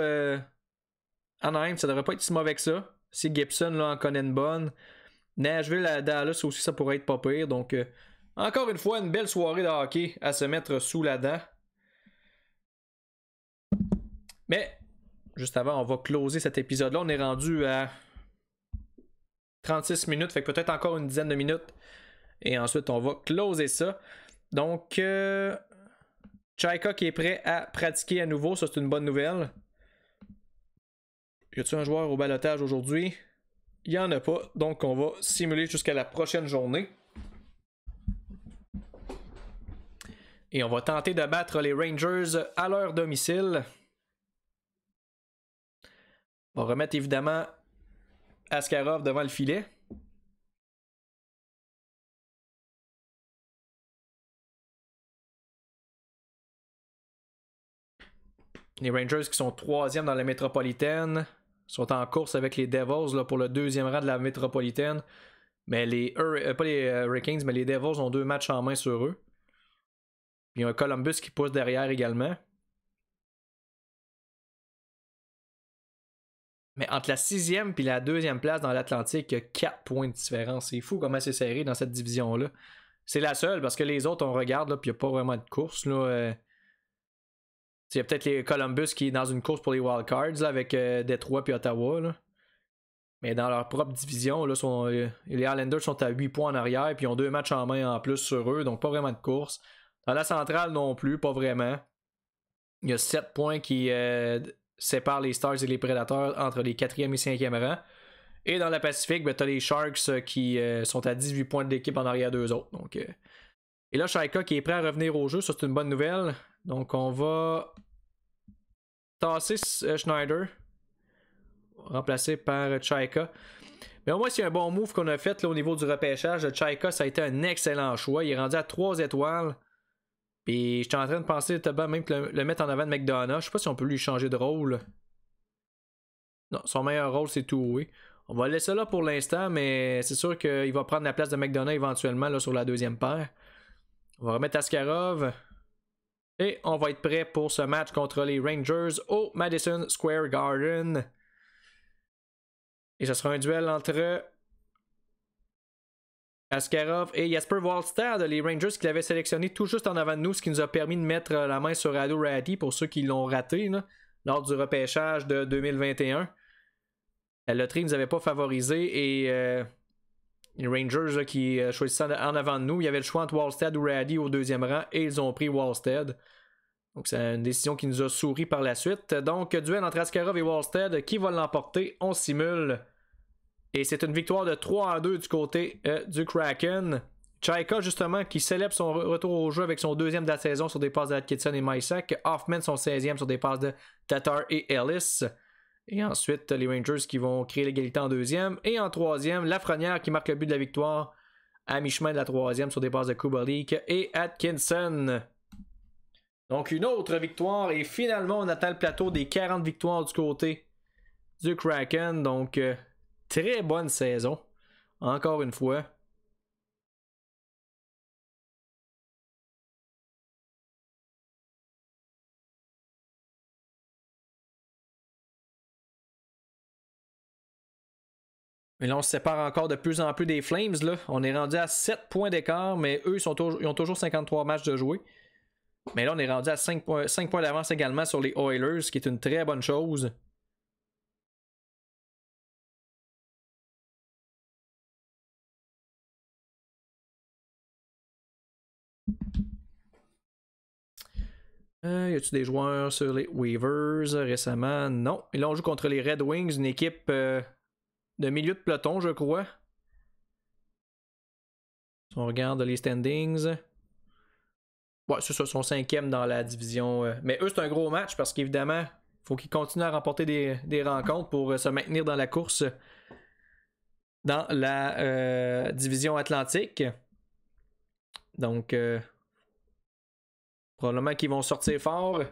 Anaheim, ça devrait pas être si mauvais que ça. Si Gibson là, en connaît une bonne. Nashville à Dallas aussi, ça pourrait être pas pire. Donc, encore une fois, une belle soirée de hockey à se mettre sous la dent. Mais, juste avant, on va closer cet épisode-là. On est rendu à 36 minutes, fait que peut-être encore une dizaine de minutes. Et ensuite, on va closer ça. Donc, Chaika qui est prêt à pratiquer à nouveau, ça c'est une bonne nouvelle. Y a-t-il un joueur au balotage aujourd'hui? Il n'y en a pas, donc on va simuler jusqu'à la prochaine journée. Et on va tenter de battre les Rangers à leur domicile. On va remettre évidemment Askarov devant le filet. Les Rangers qui sont 3e dans la métropolitaine sont en course avec les Devils là, pour le 2e rang de la métropolitaine. Mais pas les Hurricanes, mais les Devils ont 2 matchs en main sur eux. Puis il y a un Columbus qui pousse derrière également. Mais entre la 6e et la 2e place dans l'Atlantique, il y a 4 points de différence. C'est fou comment c'est serré dans cette division-là. C'est la seule, parce que les autres, on regarde, là, puis il n'y a pas vraiment de course. Là, il y a peut-être les Columbus qui est dans une course pour les wildcards avec Détroit et Ottawa. Là. Mais dans leur propre division, là, les Islanders sont à 8 points en arrière, puis ils ont 2 matchs en main en plus sur eux, donc pas vraiment de course. Dans la centrale non plus, pas vraiment. Il y a 7 points qui séparent les Stars et les Predators entre les 4e et 5e rangs. Et dans la Pacifique, ben, tu as les Sharks qui sont à 18 points de l'équipe en arrière d'eux autres. Donc, et là, Chaika qui est prêt à revenir au jeu, ça c'est une bonne nouvelle. Donc on va tasser Schneider, remplacé par Chaika. Mais au moins, c'est un bon move qu'on a fait là, au niveau du repêchage. Chaika, ça a été un excellent choix. Il est rendu à 3 étoiles. Puis j'étais en train de penser même le mettre en avant de McDonough. Je sais pas si on peut lui changer de rôle. Non, son meilleur rôle, c'est two-way. On va le laisser là pour l'instant, mais c'est sûr qu'il va prendre la place de McDonough éventuellement là, sur la 2e paire. On va remettre Askarov. Et on va être prêt pour ce match contre les Rangers au Madison Square Garden. Et ce sera un duel entre Askarov et Jesper Wallstad, les Rangers qui l'avaient sélectionné tout juste en avant de nous, ce qui nous a permis de mettre la main sur Ado Ratty pour ceux qui l'ont raté là, lors du repêchage de 2021. La loterie ne nous avait pas favorisé et les Rangers là, qui choisissaient en avant de nous, il y avait le choix entre Wallstad ou Ratty au 2e rang et ils ont pris Wallstad. Donc c'est une décision qui nous a souri par la suite. Donc duel entre Askarov et Wallstad, qui va l'emporter? On simule. Et c'est une victoire de 3-2 du côté du Kraken. Chaika, justement, qui célèbre son retour au jeu avec son 2e de la saison sur des passes d'Atkinson et Mysak. Hoffman, son 16e sur des passes de Tatar et Ellis. Et ensuite, les Rangers qui vont créer l'égalité en 2e. Et en 3e, Lafrenière qui marque le but de la victoire à mi-chemin de la 3e sur des passes de Kubalik et Atkinson. Donc une autre victoire et finalement on atteint le plateau des 40 victoires du côté du Kraken. Donc très bonne saison, encore une fois. Mais là, on se sépare encore de plus en plus des Flames. Là. On est rendu à 7 points d'écart, mais eux, ils ont toujours 53 matchs de jouer. Mais là, on est rendu à 5 points d'avance également sur les Oilers, ce qui est une très bonne chose. Y a-tu des joueurs sur les Weavers récemment? Non. Et là, on joue contre les Red Wings, une équipe de milieu de peloton, je crois. Si on regarde les standings. Ouais, c'est ça, ils sont 5e dans la division. Mais eux, c'est un gros match parce qu'évidemment, il faut qu'ils continuent à remporter des rencontres pour se maintenir dans la course dans la division Atlantique. Donc, probablement qu'ils vont sortir fort. Là,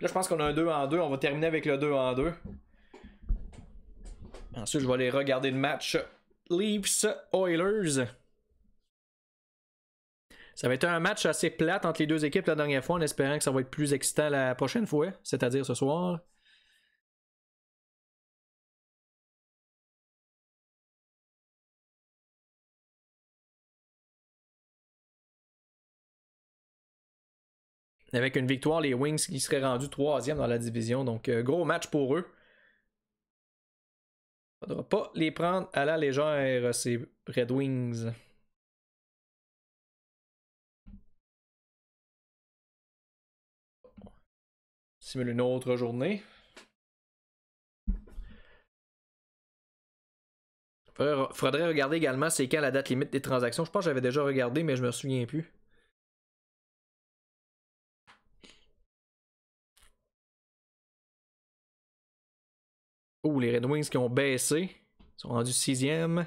je pense qu'on a un 2-2. On va terminer avec le 2-2. Ensuite, je vais aller regarder le match Leafs Oilers. Ça va être un match assez plate entre les deux équipes la dernière fois, en espérant que ça va être plus excitant la prochaine fois, c'est-à-dire ce soir. Avec une victoire, les Wings qui seraient rendus 3e dans la division, donc gros match pour eux. Faudra pas les prendre à la légère, ces Red Wings. Simule une autre journée. Faudrait regarder également c'est quand la date limite des transactions. Je pense que j'avais déjà regardé, mais je me souviens plus. Oh, les Red Wings qui ont baissé. Ils sont rendus 6e.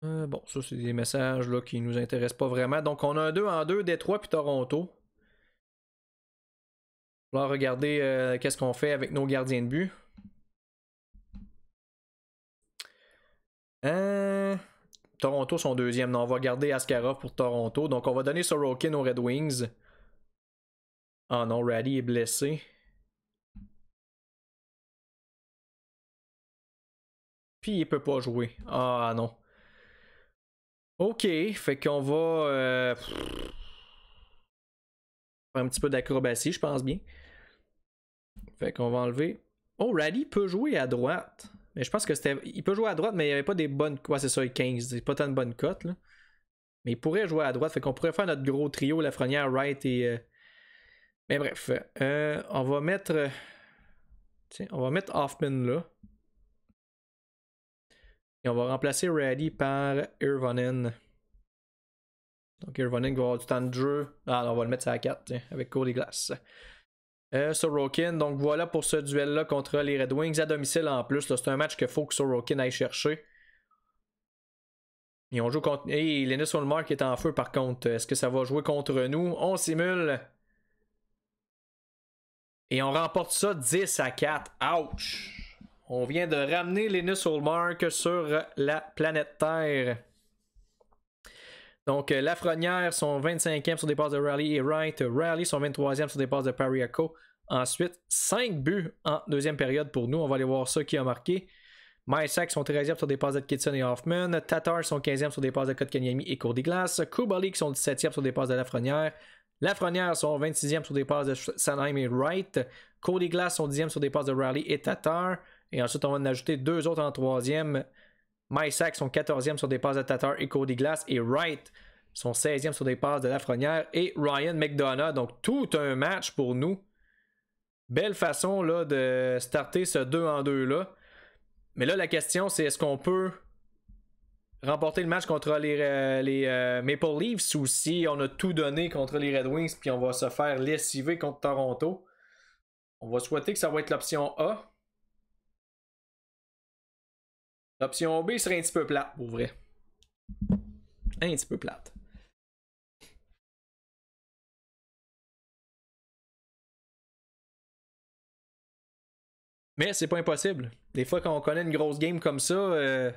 Bon, ça c'est des messages là, qui nous intéressent pas vraiment. Donc on a un 2-2, Détroit puis Toronto. On va regarder qu'est-ce qu'on fait avec nos gardiens de but. Toronto sont 2e. Non, on va garder Askarov pour Toronto. Donc on va donner Sorokin aux Red Wings. Ah non, Raddy est blessé. Puis il peut pas jouer. Ah non. Ok, fait qu'on va faire un petit peu d'acrobatie, je pense bien. Fait qu'on va enlever. Oh, Raddy peut jouer à droite. Mais je pense que c'était. Il peut jouer à droite, mais il n'y avait pas des bonnes. Ouais, c'est ça, 15. C'est pas tant de bonnes cotes, là. Mais il pourrait jouer à droite. Fait qu'on pourrait faire notre gros trio, Lafrenière, Wright et. Mais bref. On va mettre. Tiens, on va mettre Hoffman là. Et on va remplacer Raddy par Irvonen. Donc Irvonen va avoir du temps de jeu. Ah, on va le mettre à 4, tiens, avec Cody Glass. Sorokin, donc voilà pour ce duel-là contre les Red Wings à domicile en plus. C'est un match qu'il faut que Sorokin aille chercher. Et on joue contre. Et Linus Ullmark est en feu par contre. Est-ce que ça va jouer contre nous? On simule. Et on remporte ça 10-4. Ouch! On vient de ramener Linus Ullmark sur la planète Terre. Donc, Lafrenière sont 25e sur des passes de Raleigh et Wright. Raleigh sont 23e sur des passes de Pariaco. Ensuite, 5 buts en deuxième période pour nous. On va aller voir ça qui a marqué. Mysak sont 13e sur des passes de Kitson et Hoffman. Tatar sont 15e sur des passes de Kotkaniemi et Cody Glass. Kubalik sont 17e sur des passes de Lafrenière. Lafrenière sont 26e sur des passes de Sanheim et Wright. Cody Glass sont 10e sur des passes de Raleigh et Tatar. Et ensuite, on va en ajouter 2 autres en 3e. Mysak sont 14e sur des passes de Tatar et Cody Glass. Et Wright sont 16e sur des passes de Lafrenière et Ryan McDonough. Donc, tout un match pour nous. Belle façon là, de starter ce 2-2 là. Mais là, la question, c'est est-ce qu'on peut remporter le match contre les Maple Leafs ou si on a tout donné contre les Red Wings puis on va se faire lessiver contre Toronto. On va souhaiter que ça va être l'option A. L'option B serait un petit peu plate, pour vrai. Un petit peu plate. Mais c'est pas impossible. Des fois, quand on connaît une grosse game comme ça, le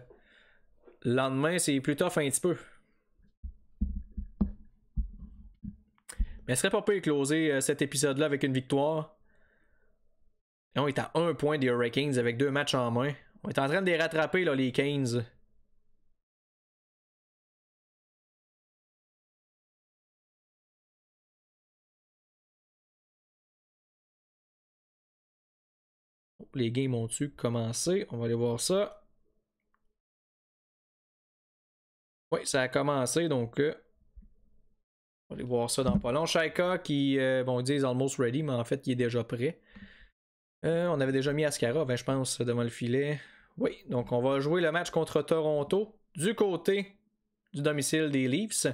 lendemain, c'est plus tough un petit peu. Mais ce serait pas pire closer cet épisode-là avec une victoire. Et on est à 1 point des Hurricanes avec 2 matchs en main. On est en train de les rattraper, là, les Canes. Les games ont-tu commencé? On va aller voir ça. Oui, ça a commencé, donc on va aller voir ça dans pas long. Shaika qui, bon, ils disent almost ready, mais en fait, il est déjà prêt. On avait déjà mis Askarov, je pense, devant le filet. Oui, donc on va jouer le match contre Toronto du côté du domicile des Leafs.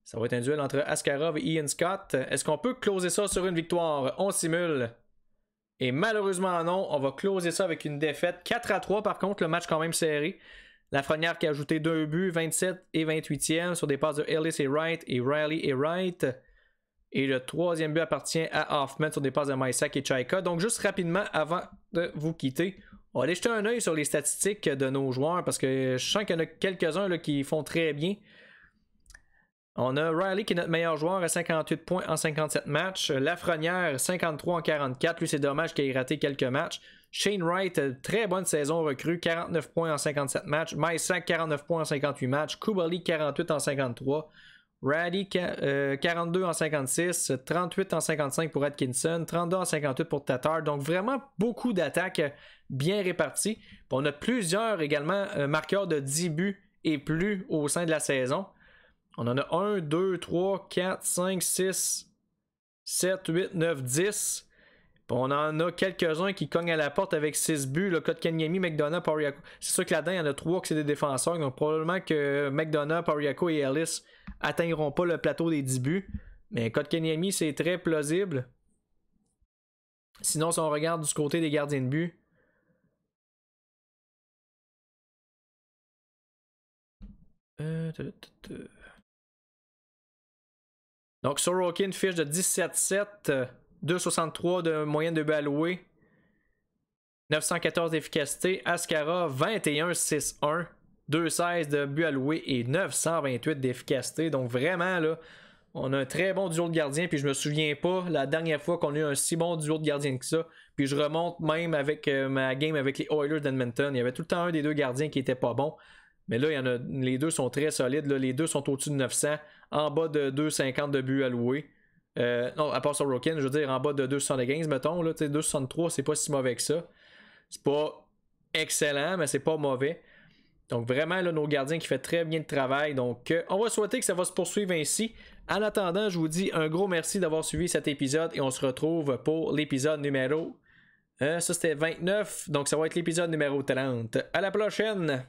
Ça va être un duel entre Askarov et Ian Scott. Est-ce qu'on peut closer ça sur une victoire? On simule. Et malheureusement non, on va closer ça avec une défaite. 4-3 par contre, le match quand même serré. Lafrenière qui a ajouté 2 buts, 27 et 28e sur des passes de Ellis et Wright et Riley et Wright. Et le 3e but appartient à Hoffman sur des passes de Mysak et Chaika. Donc juste rapidement, avant de vous quitter, on va aller jeter un œil sur les statistiques de nos joueurs parce que je sens qu'il y en a quelques-uns là, qui font très bien. On a Riley qui est notre meilleur joueur à 58 points en 57 matchs. Lafrenière, 53 en 44. Lui, c'est dommage qu'il ait raté quelques matchs. Shane Wright, très bonne saison recrue, 49 points en 57 matchs. Mysak, 49 points en 58 matchs. Kubalik, 48 en 53. Raddy, 42 en 56. 38 en 55 pour Atkinson. 32 en 58 pour Tatar. Donc, vraiment beaucoup d'attaques bien réparties. Puis on a plusieurs également marqueurs de 10 buts et plus au sein de la saison. On en a 1, 2, 3, 4, 5, 6, 7, 8, 9, 10. Puis on en a quelques-uns qui cognent à la porte avec 6 buts. Le Kotkaniemi, McDonough, Pariaco. C'est sûr que là-dedans, il y en a 3 qui c'est des défenseurs. Donc probablement que McDonough, Pariaco et Ellis atteindront pas le plateau des 10 buts. Mais Kotkaniemi, c'est très plausible. Sinon, si on regarde du côté des gardiens de but, donc Sorokin fiche de 17-7, 2,63 de moyenne de buts alloués, 914 d'efficacité. Askarov 21-6-1, 2,16 de buts alloués et 928 d'efficacité. Donc vraiment là, on a un très bon duo de gardiens. Puis je me souviens pas la dernière fois qu'on a eu un si bon duo de gardiens que ça. Puis je remonte même avec ma game avec les Oilers d'Edmonton. Il y avait tout le temps un des deux gardiens qui était pas bon. Mais là, il y en a, les deux sont très solides. Là. Les deux sont au-dessus de 900. En bas de 2,50 de buts alloués. Non, à part Sorokin, je veux dire en bas de 2,75, mettons. 2,63, c'est pas si mauvais que ça. C'est pas excellent, mais c'est pas mauvais. Donc vraiment, là, nos gardiens qui font très bien le travail. Donc, on va souhaiter que ça va se poursuivre ainsi. En attendant, je vous dis un gros merci d'avoir suivi cet épisode et on se retrouve pour l'épisode numéro... ça, c'était 29, donc ça va être l'épisode numéro 30. À la prochaine!